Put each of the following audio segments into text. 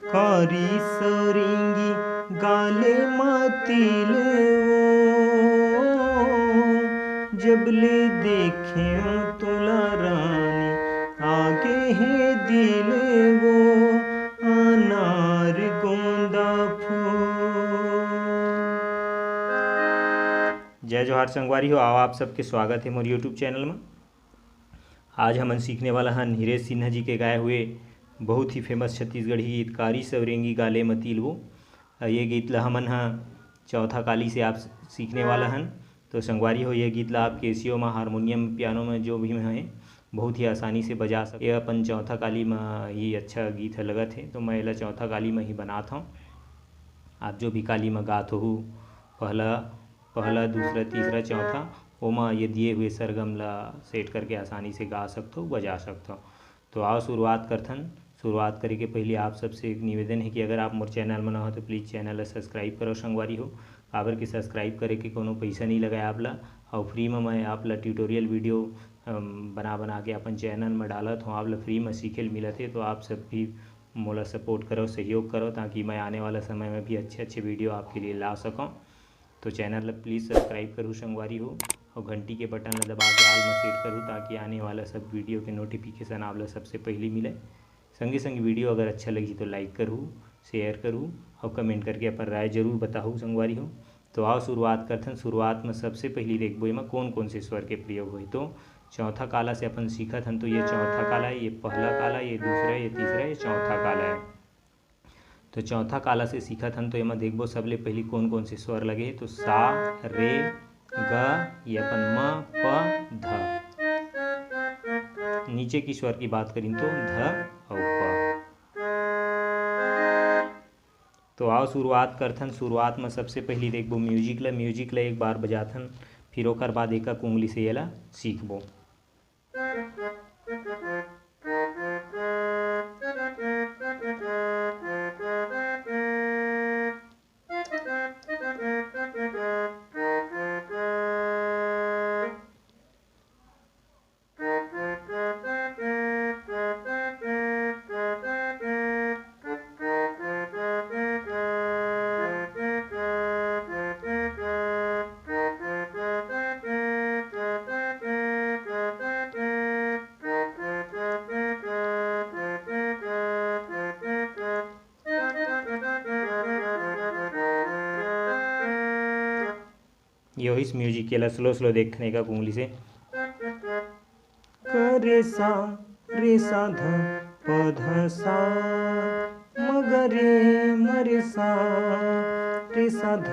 कारी सरिंगी गाले मातिल वो, जबले देखे तुला रानी आगे है दिल वो, अनार गोंदा फूल। जय जोहार संगवारी हो, आओ आप सबके स्वागत है मोर यूट्यूब चैनल में। आज हमन सीखने वाला हन नीरज सिन्हा जी के गाए हुए बहुत ही फेमस छत्तीसगढ़ी गीत कारी सवरेंगी गाले मतील वो। ये गीत ला हमन हा चौथा काली से आप सीखने वाला हन। तो संगवारी हो, ये गीत ला आप कैसियो में, हारमोनियम, पियानो में जो भी है बहुत ही आसानी से बजा सके। ये अपन चौथा काली में ही अच्छा गीत है लगत है, तो मैं एला चौथा काली में ही बनाता हूँ। आप जो भी काली में गात हो, पहला दूसरा तीसरा चौथा, ओमा ये दिए हुए सरगम ला सेट करके आसानी से गा सकते हो, बजा सकते हो। तो आओ शुरुआत करथन। शुरुआत करे के पहले आप सबसे एक निवेदन है कि अगर आप मोर चैनल में ना हो तो प्लीज़ चैनल ला सब्सक्राइब करो संगवारी हो। काबर के सब्सक्राइब करे के कोनो पैसा नहीं लगाए आप ला, और फ्री में मैं आप ला ट्यूटोरियल वीडियो बना के अपन चैनल में डालत हूँ। आप ला फ्री में सीखे ल मिलत है, तो आप सब भी मोला सपोर्ट करो, सहयोग करो, ताकि मैं आने वाला समय में भी अच्छे अच्छे वीडियो आपके लिए ला सकूँ। तो चैनल ला प्लीज़ सब्सक्राइब करूँ संगवारी हो, और घंटी के बटन ला दबा के आल में सेट करूँ, ताकि आने वाला सब वीडियो के नोटिफिकेशन आप ला सबसे पहले मिले। संगे संग वीडियो अगर अच्छा लगी तो लाइक करूँ, शेयर करूँ, और कमेंट करके अपन राय जरूर बताऊँ संगवारी हो। तो आओ शुरुआत करथन। शुरुआत में सबसे पहले देखबो एमा कौन कौन से स्वर के प्रयोग होई। तो चौथा काला से अपन सीखत हन। तो ये चौथा काला है, ये पहला काला, ये दूसरा, ये तीसरा, ये चौथा काला है। तो चौथा काला से सीखत हन, तो एमा देखबो सबले पहले कौन कौन से स्वर लगे। तो सा, रे, ग, ये अपन म, प, ध। नीचे की स्वर की बात करें तो ध और प। तो आओ शुरुआत करथन। शुरुआत में सबसे पहले देखबो म्यूजिक ला एक बार बजाथन, फिर ओकर बाद एक उंगली से एला सीखबो। ये इस म्यूजिक के ला स्लो स्लो देखने का उंगली से। रे सा ध प ध सा, मगरे मरे सा, रे सा ध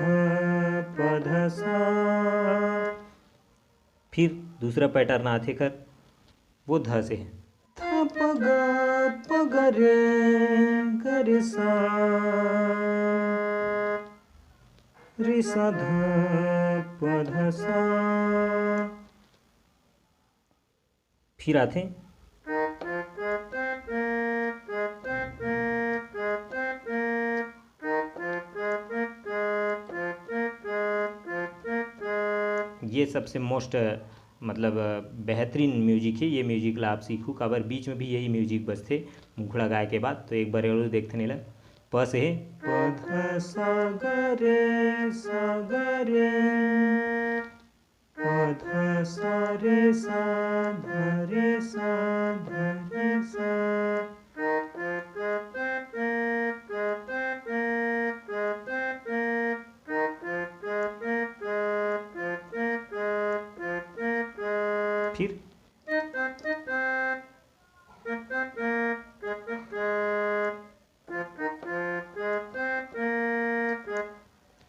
प ध सा। फिर दूसरा पैटर्न आते कर, वो ध से है। थ प ग रे ग सा, रे सा ध प ध सा। फिर आते ये सबसे मोस्ट मतलब बेहतरीन म्यूजिक है। ये म्यूजिक ला आप सीखू, काबर बीच में भी यही म्यूजिक बजते मुखड़ा गाय के बाद। तो एक बार और देखते नहीं ला। प से है प ध सा ग रे प ध सा रे सा ध रे सा ध रे सा।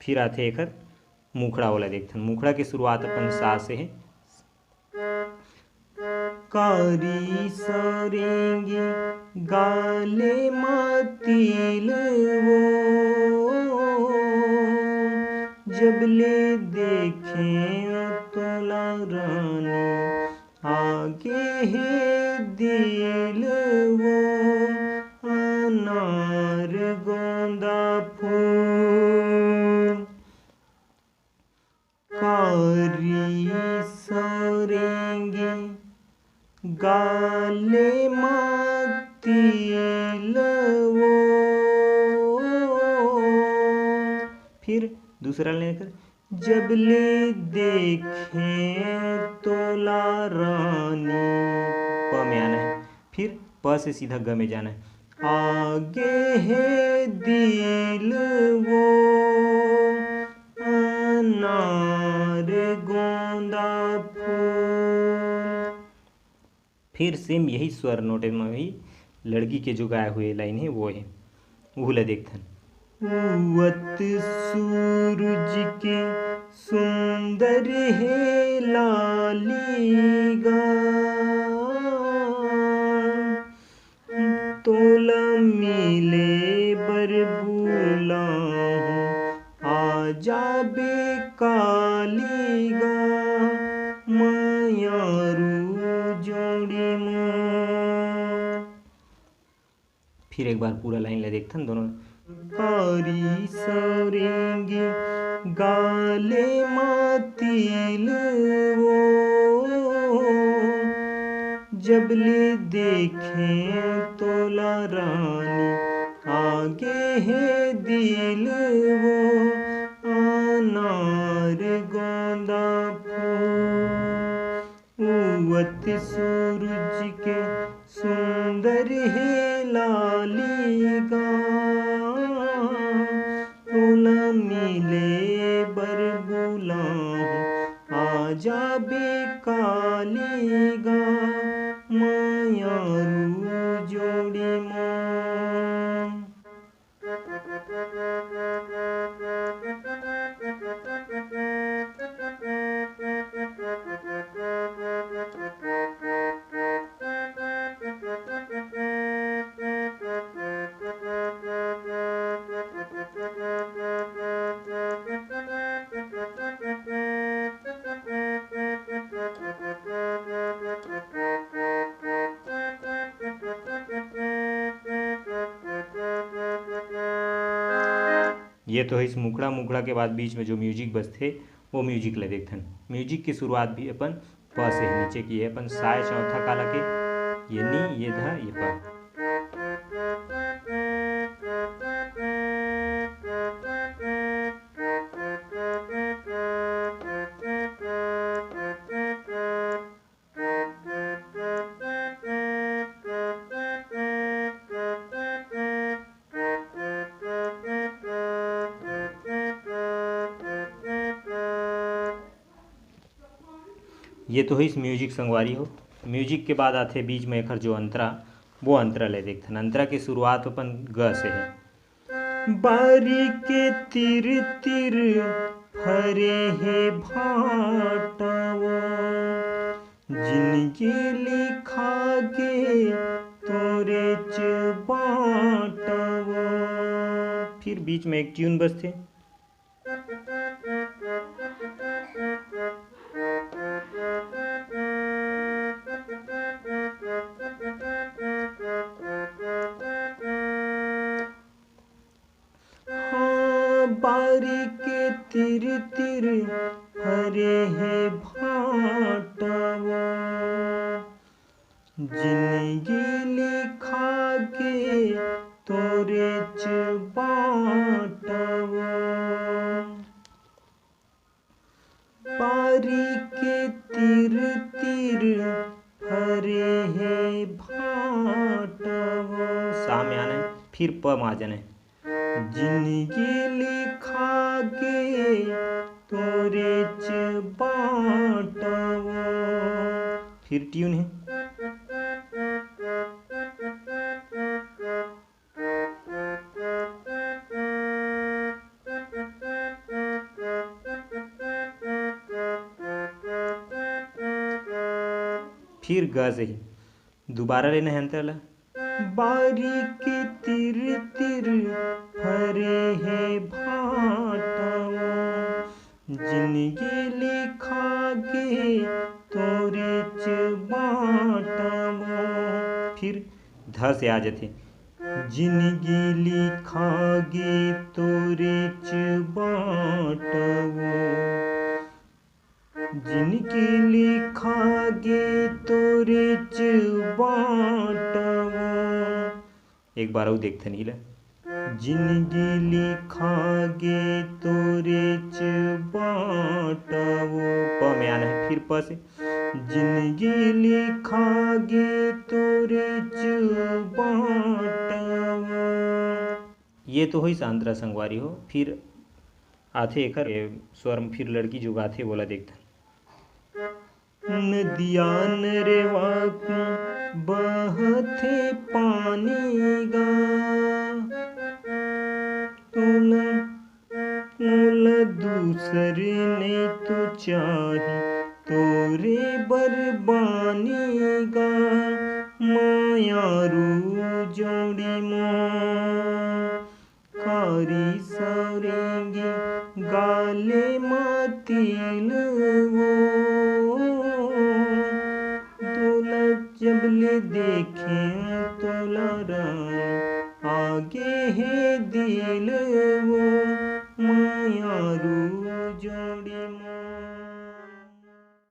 फिर आते एक मुखड़ा वाला देखथन। मुखड़ा की शुरुआत अपन सा से है। कारी सरेंगी गाले मातिल वो, जबले देखे तोला रानी आगे है दिल वो, अनार गोंदा फूल। कारी सरेंगी गाले मातिल वो, दूसरा लाइन कर, जब ले देखें तोला रानी, प में आना है, फिर प से सीधा ग में जाना है। आगे है दिल वो अनार गोंदा फूल। फिर सेम यही स्वर नोटे में ही लड़की के जो गाए हुए लाइन है वो है, उहला देखथन। उवत सूरज के सुंदर है लाली गाय, तोला मिले बर बुलाहूं आ जाबे काली गा, मायारू जोड़ी मोर। फिर एक बार पूरा लाइन ले देखथन दोनों। कारी सरेंगी गाले मातिल वो, जब ले देखें तोला रानी आगे है दिल वो अनार गोंदा फूल। उवत सूरज के सुंदर है लाली गाय, तोला मिले बर बुलाहूं आ जाबे काली गा, मायारू जोड़ी मोर। ये तो है इस मुखड़ा मुखड़ा के बाद बीच में जो म्यूजिक बजते वो म्यूजिक ले देखथन। म्यूजिक की शुरुआत भी अपन प से है, नीचे की है अपन साय चौथा काला के, ये नी ये ध ये प। ये तो है इस म्यूजिक संगवारी हो। म्यूजिक के बाद आते बीच में एक जो अंतरा, वो अंतरा ले देखथन। अंतरा की शुरुआत अपन ग से है। बारी के तिर तिर फरे है भाटवा, जिनके लिखा गे तोरे च बाटवा। फिर बीच में एक ट्यून बजते, बारी के तिर तिर फरे है भाटवा, जिनगी लिखा के तोरे च बाटवा। बारी के तिर तिर फरे है भाटवा, सामने आना है, फिर प में आ जाना है। जिनगी लिखा गे तोरे च बाटवा, फिर ट्यून है। फिर ग से ही दोबारा लेना है अंतर ला। बारी के तिर तिर फरे है भाटवा, जिनगी लिखा गे तोरे च बाटवा। फिर ध से आ जाते, जिनगी लिखा गे तोरे च बाटवा, जिनकी लिखा गे तोरे च बाटवा। एक बार और देखते नहीं ला। जिंदगी लिखागे तोरे च बाटवो। प में आना है, फिर प से जिंदगी लिखागे तोरे च बाटवो। ये तो हुई सांतरा संगवारी हो। फिर आथे एकर स्वर फिर लड़की जो गाथे बोला देखता। नदिया नरेवा बहथे पानी गा, तोला मोला दूसर नहीं तो चाही तोरे बरबानी गा। मायारू जोड़ी मो कारी सवरेंगी गाले मतील वो। तोला जबले देखे तोला रानी आगे है दिल वो। मायारू जोड़ी मो।